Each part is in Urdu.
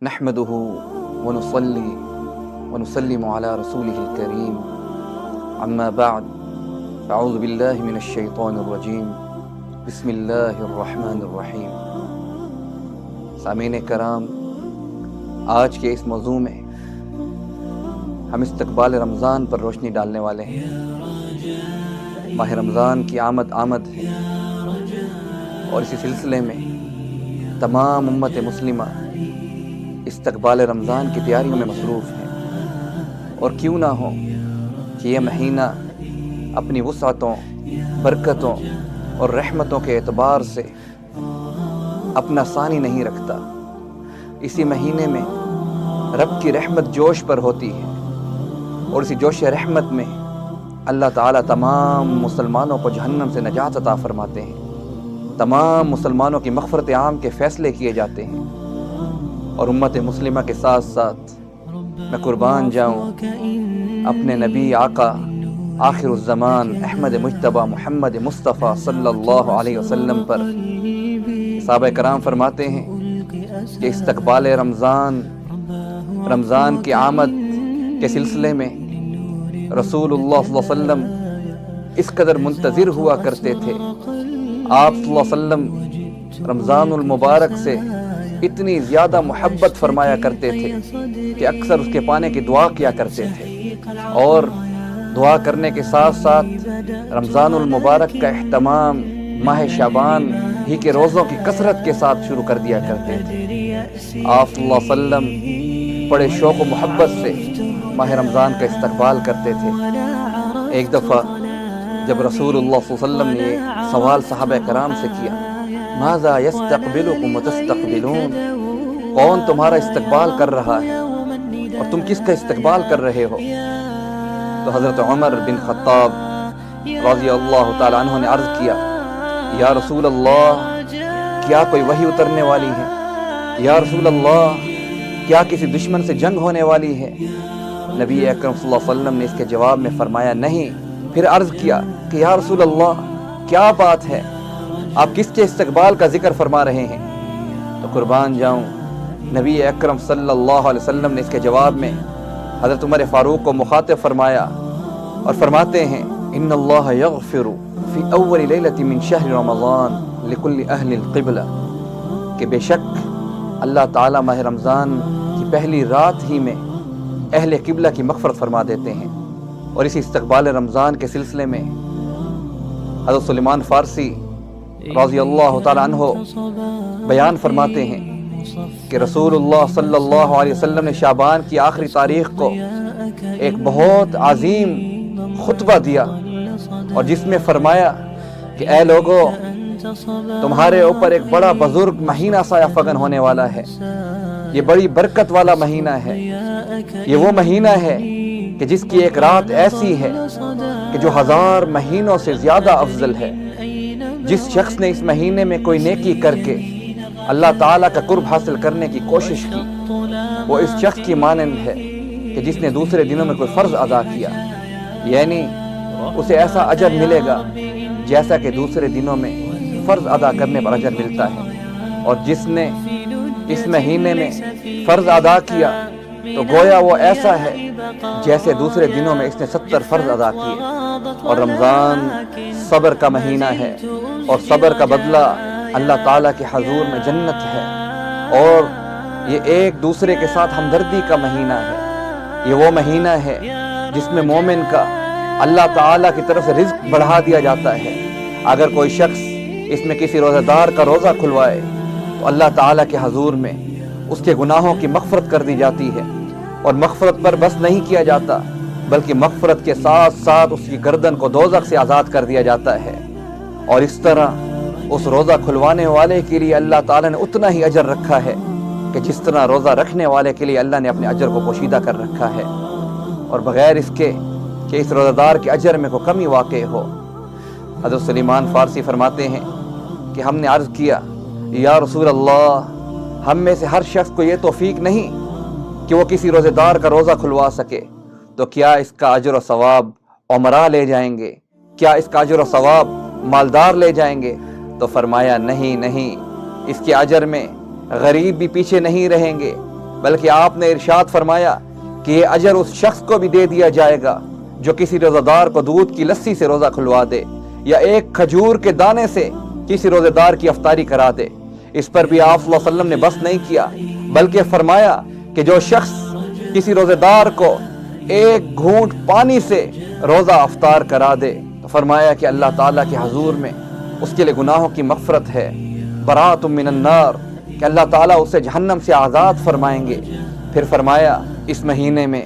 نحمده ونصلي ونسلم على رسوله الكريم اما بعد اعوذ باللہ من الشیطان الرجیم بسم اللہ الرحمن الرحیم۔ سامعین کرام، آج کے اس موضوع میں ہم استقبال رمضان پر روشنی ڈالنے والے ہیں۔ ماہ رمضان کی آمد ہے اور اسی سلسلے میں تمام امت مسلمہ استقبال رمضان کی تیاریوں میں مصروف ہیں، اور کیوں نہ ہو کہ یہ مہینہ اپنی وسعتوں، برکتوں اور رحمتوں کے اعتبار سے اپنا ثانی نہیں رکھتا۔ اسی مہینے میں رب کی رحمت جوش پر ہوتی ہے، اور اسی جوش رحمت میں اللہ تعالیٰ تمام مسلمانوں کو جہنم سے نجات عطا فرماتے ہیں، تمام مسلمانوں کی مغفرت عام کے فیصلے کیے جاتے ہیں۔ اور امت مسلمہ کے ساتھ ساتھ میں قربان جاؤں اپنے نبی آقا آخر الزمان احمد مجتبی محمد مصطفیٰ صلی اللہ علیہ وسلم پر۔ صحابہ کرام فرماتے ہیں کہ استقبال رمضان کی آمد کے سلسلے میں رسول اللہ صلی اللہ علیہ وسلم اس قدر منتظر ہوا کرتے تھے، آپ صلی اللہ علیہ وسلم رمضان المبارک سے اتنی زیادہ محبت فرمایا کرتے تھے کہ اکثر اس کے پانے کی دعا کیا کرتے تھے، اور دعا کرنے کے ساتھ ساتھ رمضان المبارک کا اہتمام ماہ شعبان ہی کے روزوں کی کثرت کے ساتھ شروع کر دیا کرتے تھے۔ آپ صلی اللہ علیہ وسلم بڑے شوق و محبت سے ماہ رمضان کا استقبال کرتے تھے۔ ایک دفعہ جب رسول اللہ صلی اللہ علیہ وسلم نے یہ سوال صحابہ کرام سے کیا، ماذا یستقبلکم وتستقبلون، کون تمہارا استقبال کر رہا ہے اور تم کس کا استقبال کر رہے ہو؟ تو حضرت عمر بن خطاب رضی اللہ تعالی عنہ نے عرض کیا، یا رسول اللہ، کیا کوئی وحی اترنے والی ہے؟ یا رسول اللہ، کیا کسی دشمن سے جنگ ہونے والی ہے؟ نبی اکرم صلی اللہ علیہ وسلم نے اس کے جواب میں فرمایا نہیں۔ پھر عرض کیا کہ یا رسول اللہ، کیا بات ہے، آپ کس کے استقبال کا ذکر فرما رہے ہیں؟ تو قربان جاؤں نبی اکرم صلی اللہ علیہ وسلم نے اس کے جواب میں حضرت عمر فاروق کو مخاطب فرمایا اور فرماتے ہیں، ان اللہ یغفر فی اول لیلۃ من شہر رمضان لکل اہل القبلہ، کہ بے شک اللہ تعالیٰ ماہ رمضان کی پہلی رات ہی میں اہل قبلہ کی مغفرت فرما دیتے ہیں۔ اور اسی استقبال رمضان کے سلسلے میں حضرت سلیمان فارسی رضی اللہ تعالیٰ عنہ بیان فرماتے ہیں کہ رسول اللہ صلی اللہ علیہ وسلم نے شعبان کی آخری تاریخ کو ایک بہت عظیم خطبہ دیا، اور جس میں فرمایا کہ اے لوگو، تمہارے اوپر ایک بڑا بزرگ مہینہ سایہ فگن ہونے والا ہے، یہ بڑی برکت والا مہینہ ہے، یہ وہ مہینہ ہے کہ جس کی ایک رات ایسی ہے کہ جو 1000 مہینوں سے زیادہ افضل ہے۔ جس شخص نے اس مہینے میں کوئی نیکی کر کے اللہ تعالیٰ کا قرب حاصل کرنے کی کوشش کی، وہ اس شخص کی مانند ہے کہ جس نے دوسرے دنوں میں کوئی فرض ادا کیا، یعنی اسے ایسا اجر ملے گا جیسا کہ دوسرے دنوں میں فرض ادا کرنے پر اجر ملتا ہے۔ اور جس نے اس مہینے میں فرض ادا کیا تو گویا وہ ایسا ہے جیسے دوسرے دنوں میں اس نے 70 فرض ادا کیے۔ اور رمضان صبر کا مہینہ ہے، اور صبر کا بدلہ اللہ تعالیٰ کے حضور میں جنت ہے، اور یہ ایک دوسرے کے ساتھ ہمدردی کا مہینہ ہے۔ یہ وہ مہینہ ہے جس میں مومن کا اللہ تعالیٰ کی طرف سے رزق بڑھا دیا جاتا ہے۔ اگر کوئی شخص اس میں کسی روزہ دار کا روزہ کھلوائے تو اللہ تعالیٰ کے حضور میں اس کے گناہوں کی مغفرت کر دی جاتی ہے، اور مغفرت پر بس نہیں کیا جاتا بلکہ مغفرت کے ساتھ ساتھ اس کی گردن کو دوزخ سے آزاد کر دیا جاتا ہے۔ اور اس طرح اس روزہ کھلوانے والے کے لیے اللہ تعالیٰ نے اتنا ہی اجر رکھا ہے کہ جس طرح روزہ رکھنے والے کے لیے اللہ نے اپنے اجر کو پوشیدہ کر رکھا ہے، اور بغیر اس کے کہ اس روزہ دار کے اجر میں کوئی کمی واقع ہو۔ حضرت سلیمان فارسی فرماتے ہیں کہ ہم نے عرض کیا، یا رسول اللہ، ہم میں سے ہر شخص کو یہ توفیق نہیں کہ وہ کسی روزے دار کا روزہ کھلوا سکے، تو کیا اس کا اجر و ثواب عمرہ لے جائیں گے؟ کیا اس کا اجر و ثواب مالدار لے جائیں گے؟ تو فرمایا نہیں، اس کے اجر میں غریب بھی پیچھے نہیں رہیں گے، بلکہ آپ نے ارشاد فرمایا کہ یہ اجر اس شخص کو بھی دے دیا جائے گا جو کسی روزہ دار کو دودھ کی لسی سے روزہ کھلوا دے یا ایک کھجور کے دانے سے کسی روزہ دار کی افطاری کرا دے۔ اس پر بھی آپ صلی اللہ علیہ وسلم نے بس نہیں کیا، بلکہ فرمایا کہ جو شخص کسی روزہ دار کو ایک گھونٹ پانی سے روزہ افطار کرا دے تو فرمایا کہ اللہ تعالیٰ کے حضور میں اس کے لیے گناہوں کی مغفرت ہے، برات من النار، کہ اللہ تعالیٰ اسے جہنم سے آزاد فرمائیں گے۔ پھر فرمایا اس مہینے میں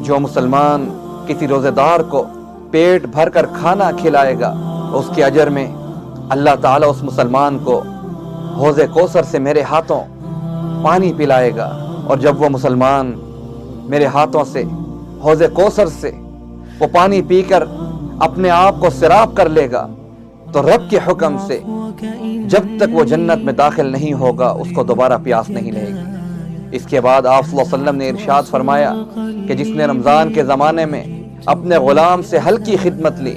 جو مسلمان کسی روزہ دار کو پیٹ بھر کر کھانا کھلائے گا اس کے اجر میں اللہ تعالیٰ اس مسلمان کو حوض کوثر سے میرے ہاتھوں پانی پلائے گا، اور جب وہ مسلمان میرے ہاتھوں سے حوض کوثر سے وہ پانی پی کر اپنے آپ کو سیراب کر لے گا تو رب کے حکم سے جب تک وہ جنت میں داخل نہیں ہوگا اس کو دوبارہ پیاس نہیں لگے گی۔ اس کے بعد آپ صلی اللہ علیہ وسلم نے ارشاد فرمایا کہ جس نے رمضان کے زمانے میں اپنے غلام سے ہلکی خدمت لی،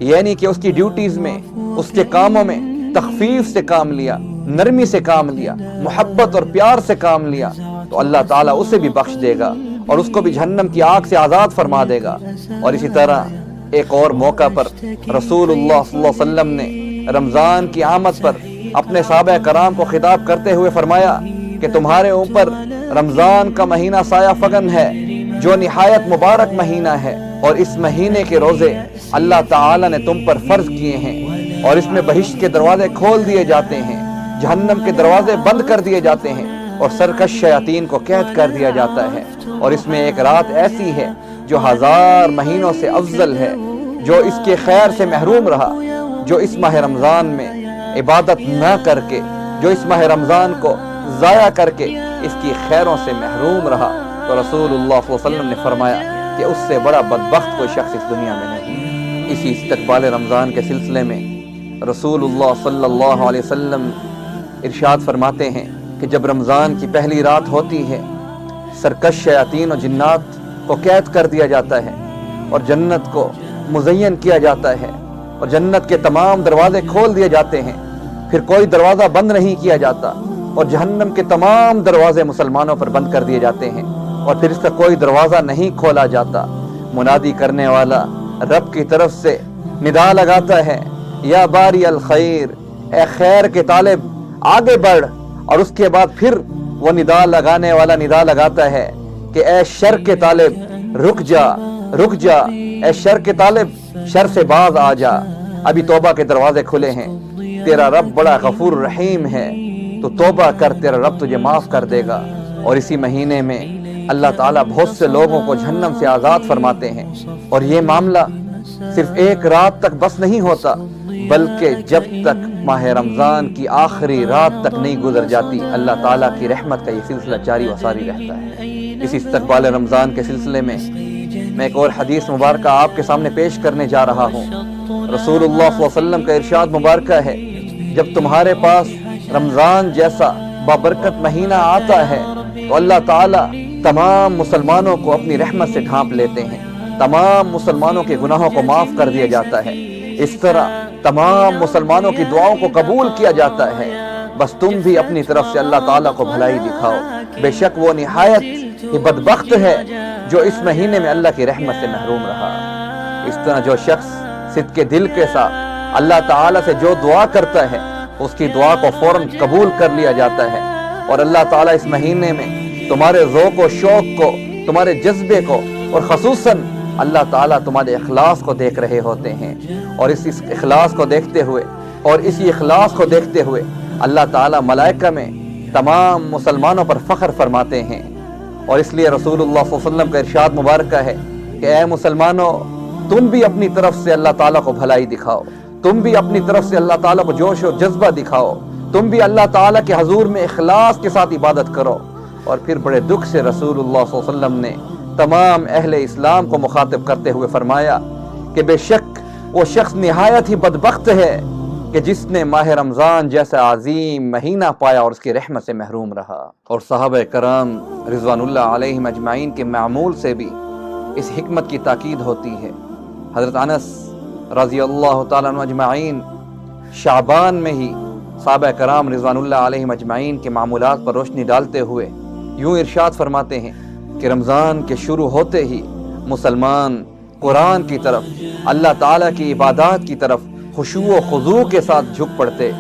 یعنی کہ اس کی ڈیوٹیز میں، اس کے کاموں میں تخفیف سے کام لیا، نرمی سے کام لیا، محبت اور پیار سے کام لیا، تو اللہ تعالیٰ اسے بھی بخش دے گا اور اس کو بھی جہنم کی آگ سے آزاد فرما دے گا۔ اور اسی طرح ایک اور موقع پر رسول اللہ صلی اللہ علیہ وسلم نے رمضان کی آمد پر اپنے صحابہ کرام کو خطاب کرتے ہوئے فرمایا کہ تمہارے اوپر رمضان کا مہینہ سایہ فگن ہے جو نہایت مبارک مہینہ ہے، اور اس مہینے کے روزے اللہ تعالیٰ نے تم پر فرض کیے ہیں، اور اس میں بہشت کے دروازے کھول دیے جاتے ہیں، جہنم کے دروازے بند کر دیے جاتے ہیں، اور سرکش شیاطین کو قید کر دیا جاتا ہے، اور اس میں ایک رات ایسی ہے جو 1000 مہینوں سے افضل ہے۔ جو اس کے خیر سے محروم رہا، جو اس ماہ رمضان میں عبادت نہ کر کے، جو اس ماہ رمضان کو ضائع کر کے اس کی خیروں سے محروم رہا، تو رسول اللہ صلی اللہ علیہ وسلم نے فرمایا کہ اس سے بڑا بدبخت کوئی شخص اس دنیا میں نہیں۔ اسی استقبال رمضان کے سلسلے میں رسول اللہ صلی اللہ علیہ وسلم ارشاد فرماتے ہیں کہ جب رمضان کی پہلی رات ہوتی ہے، سرکش شیاطین و جنات کو قید کر دیا جاتا ہے، اور جنت کو مزین کیا جاتا ہے، اور جنت کے تمام دروازے کھول دیے جاتے ہیں، پھر کوئی دروازہ بند نہیں کیا جاتا، اور جہنم کے تمام دروازے مسلمانوں پر بند کر دیے جاتے ہیں، اور پھر اس کا کوئی دروازہ نہیں کھولا جاتا۔ منادی کرنے والا رب کی طرف سے ندا لگاتا ہے، یا باری الخیر، اے خیر کے طالب آگے بڑھ، اور اس کے بعد پھر وہ ندا لگانے والا ندا لگاتا ہے کہ اے شر کے طالب رک جا، رک جا، اے شر کے طالب شر سے باز آ جا، ابھی توبہ کے دروازے کھلے ہیں، تیرا رب بڑا غفور رحیم ہے، تو توبہ کر، تیرا رب تجھے معاف کر دے گا۔ اور اسی مہینے میں اللہ تعالیٰ بہت سے لوگوں کو جہنم سے آزاد فرماتے ہیں، اور یہ معاملہ صرف ایک رات تک بس نہیں ہوتا، بلکہ جب تک ماہ رمضان کی آخری رات تک نہیں گزر جاتی، اللہ تعالیٰ کی رحمت کا یہ سلسلہ جاری و ساری رہتا ہے۔ اس استقبال رمضان کے سلسلے میں میں ایک اور حدیث مبارکہ آپ کے سامنے پیش کرنے جا رہا ہوں۔ رسول اللہ صلی اللہ علیہ وسلم کا ارشاد مبارکہ ہے، جب تمہارے پاس رمضان جیسا بابرکت مہینہ آتا ہے تو اللہ تعالیٰ تمام مسلمانوں کو اپنی رحمت سے ڈھانپ لیتے ہیں، تمام مسلمانوں کے گناہوں کو معاف کر دیا جاتا ہے، اس طرح تمام مسلمانوں کی دعاؤں کو قبول کیا جاتا ہے۔ بس تم بھی اپنی طرف سے اللہ تعالیٰ کو بھلائی دکھاؤ، بے شک وہ نہایت ہی بدبخت ہے جو اس مہینے میں اللہ کی رحمت سے محروم رہا۔ اس طرح جو شخص صدق کے دل کے ساتھ اللہ تعالیٰ سے جو دعا کرتا ہے اس کی دعا کو فوراً قبول کر لیا جاتا ہے، اور اللہ تعالیٰ اس مہینے میں تمہارے ذوق و شوق کو، تمہارے جذبے کو، اور خصوصاً اللہ تعالیٰ تمہارے اخلاص کو دیکھ رہے ہوتے ہیں، اور اس اخلاص کو دیکھتے ہوئے اور اسی اخلاص کو دیکھتے ہوئے اللہ تعالیٰ ملائکہ میں تمام مسلمانوں پر فخر فرماتے ہیں۔ اور اس لیے رسول اللہ صلی اللہ علیہ وسلم کا ارشاد مبارکہ ہے کہ اے مسلمانوں، تم بھی اپنی طرف سے اللہ تعالیٰ کو بھلائی دکھاؤ، تم بھی اپنی طرف سے اللہ تعالیٰ کو جوش و جذبہ دکھاؤ، تم بھی اللہ تعالیٰ کے حضور میں اخلاص کے ساتھ عبادت کرو۔ اور پھر بڑے دکھ سے رسول اللہ صلی اللہ علیہ وسلم نے تمام اہل اسلام کو مخاطب کرتے ہوئے فرمایا کہ بے شک وہ شخص نہایت ہی بدبخت ہے کہ جس نے ماہ رمضان جیسا عظیم مہینہ پایا اور اس کی رحمت سے محروم رہا۔ اور صحابہ کرام رضوان اللہ علیہم اجمعین کے معمول سے بھی اس حکمت کی تاکید ہوتی ہے۔ حضرت انس رضی اللہ تعالیٰ عنہ اجمعین شعبان میں ہی صحابہ کرام رضوان اللہ علیہم اجمعین کے معمولات پر روشنی ڈالتے ہوئے یوں ارشاد فرماتے ہیں کہ رمضان کے شروع ہوتے ہی مسلمان قرآن کی طرف، اللہ تعالیٰ کی عبادات کی طرف خشوع و خضوع کے ساتھ جھک پڑتے،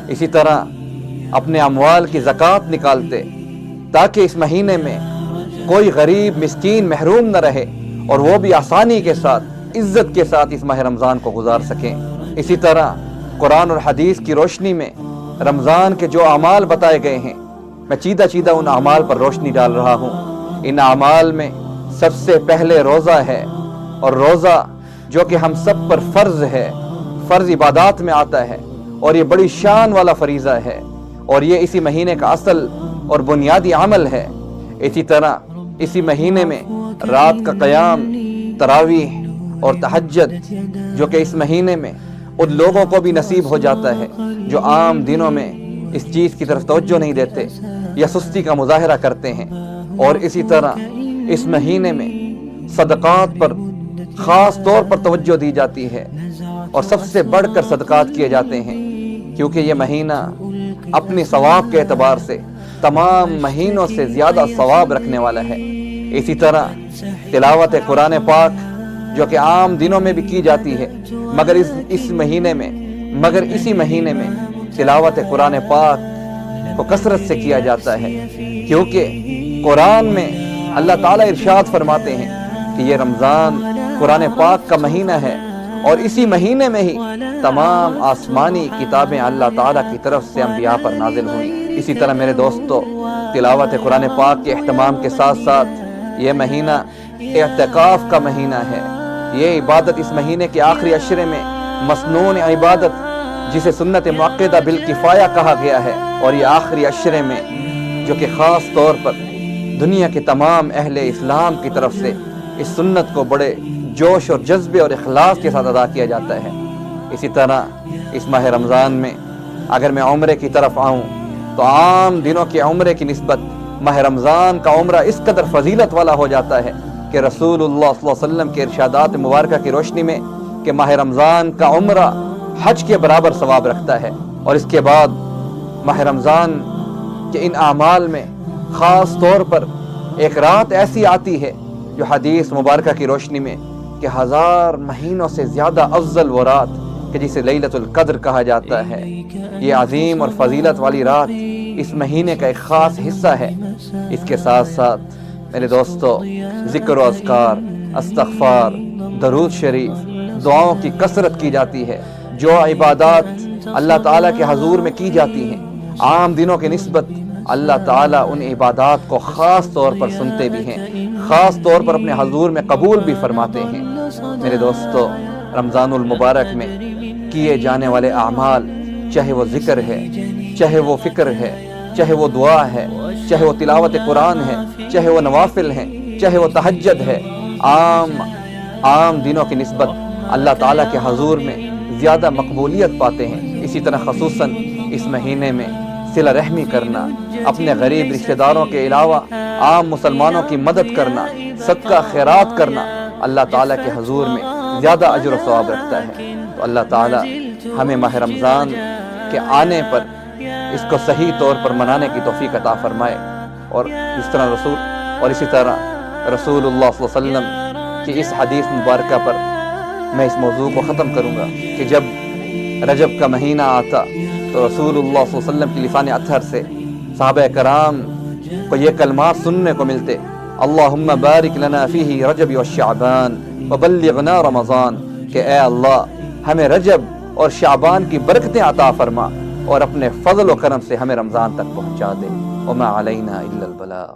اسی طرح اپنے اموال کی زکوٰۃ نکالتے تاکہ اس مہینے میں کوئی غریب مسکین محروم نہ رہے اور وہ بھی آسانی کے ساتھ عزت کے ساتھ اس ماہ رمضان کو گزار سکیں۔ اسی طرح قرآن اور حدیث کی روشنی میں رمضان کے جو اعمال بتائے گئے ہیں، میں چیدہ ان اعمال پر روشنی ڈال رہا ہوں۔ ان اعمال میں سب سے پہلے روزہ ہے، اور روزہ جو کہ ہم سب پر فرض ہے، فرض عبادات میں آتا ہے، اور یہ بڑی شان والا فریضہ ہے، اور یہ اسی مہینے کا اصل اور بنیادی عمل ہے۔ اسی طرح اسی مہینے میں رات کا قیام، تراویح اور تہجد، جو کہ اس مہینے میں ان لوگوں کو بھی نصیب ہو جاتا ہے جو عام دنوں میں اس چیز کی طرف توجہ نہیں دیتے یا سستی کا مظاہرہ کرتے ہیں۔ اور اسی طرح اس مہینے میں صدقات پر خاص طور پر توجہ دی جاتی ہے، اور سب سے بڑھ کر صدقات کیے جاتے ہیں، کیونکہ یہ مہینہ اپنے ثواب کے اعتبار سے تمام مہینوں سے زیادہ ثواب رکھنے والا ہے۔ اسی طرح تلاوت قرآن پاک جو کہ عام دنوں میں بھی کی جاتی ہے، مگر اسی مہینے میں تلاوت قرآن پاک کو کثرت سے کیا جاتا ہے، کیونکہ قرآن میں اللہ تعالیٰ ارشاد فرماتے ہیں کہ یہ رمضان قرآن پاک کا مہینہ ہے، اور اسی مہینے میں ہی تمام آسمانی کتابیں اللہ تعالیٰ کی طرف سے انبیاء پر نازل ہوئیں۔ اسی طرح میرے دوستو، تلاوت قرآن پاک کے اہتمام کے ساتھ ساتھ یہ مہینہ اعتکاف کا مہینہ ہے۔ یہ عبادت اس مہینے کے آخری عشرے میں مسنون عبادت، جسے سنت مؤکدہ بالکفایہ کہا گیا ہے، اور یہ آخری عشرے میں جو کہ خاص طور پر دنیا کے تمام اہل اسلام کی طرف سے اس سنت کو بڑے جوش اور جذبے اور اخلاص کے ساتھ ادا کیا جاتا ہے۔ اسی طرح اس ماہ رمضان میں اگر میں عمرے کی طرف آؤں تو عام دنوں کے عمرے کی نسبت ماہ رمضان کا عمرہ اس قدر فضیلت والا ہو جاتا ہے کہ رسول اللہ صلی اللہ علیہ وسلم کے ارشادات مبارکہ کی روشنی میں کہ ماہ رمضان کا عمرہ حج کے برابر ثواب رکھتا ہے۔ اور اس کے بعد ماہ رمضان کے ان اعمال میں خاص طور پر ایک رات ایسی آتی ہے جو حدیث مبارکہ کی روشنی میں کہ 1000 مہینوں سے زیادہ افضل وہ رات کہ جسے لیلۃ القدر کہا جاتا ہے۔ یہ عظیم اور فضیلت والی رات اس مہینے کا ایک خاص حصہ ہے۔ اس کے ساتھ ساتھ میرے دوستو، ذکر و اذکار، استغفار، درود شریف، دعاؤں کی کثرت کی جاتی ہے۔ جو عبادات اللہ تعالیٰ کے حضور میں کی جاتی ہیں، عام دنوں کی نسبت اللہ تعالیٰ ان عبادات کو خاص طور پر سنتے بھی ہیں، خاص طور پر اپنے حضور میں قبول بھی فرماتے ہیں۔ میرے دوستو، رمضان المبارک میں کیے جانے والے اعمال، چاہے وہ ذکر ہے، چاہے وہ فکر ہے، چاہے وہ دعا ہے، چاہے وہ تلاوت قرآن ہے، چاہے وہ نوافل ہیں، چاہے وہ تہجد ہے، عام دنوں کی نسبت اللہ تعالیٰ کے حضور میں زیادہ مقبولیت پاتے ہیں۔ اسی طرح خصوصاً اس مہینے میں صلہ رحمی کرنا، اپنے غریب رشتہ داروں کے علاوہ عام مسلمانوں کی مدد کرنا، صدقہ خیرات کرنا اللہ تعالیٰ کے حضور میں زیادہ اجر و ثواب رکھتا ہے۔ تو اللہ تعالیٰ ہمیں ماہ رمضان کے آنے پر اس کو صحیح طور پر منانے کی توفیق عطا فرمائے، اور اسی طرح رسول اللہ صلی اللہ علیہ وسلم کی اس حدیث مبارکہ پر میں اس موضوع کو ختم کروں گا کہ جب رجب کا مہینہ آتا تو رسول اللہ صلی اللہ علیہ وسلم کی لسان اطہر سے صحابہ کرام کو یہ کلمات سننے کو ملتے: اللہم بارک لنا فیہ رجب والشعبان وبلغنا رمضان، کہ اے اللہ ہمیں رجب اور شعبان کی برکتیں عطا فرما اور اپنے فضل و کرم سے ہمیں رمضان تک پہنچا دے۔ وما علینا الا البلاغ۔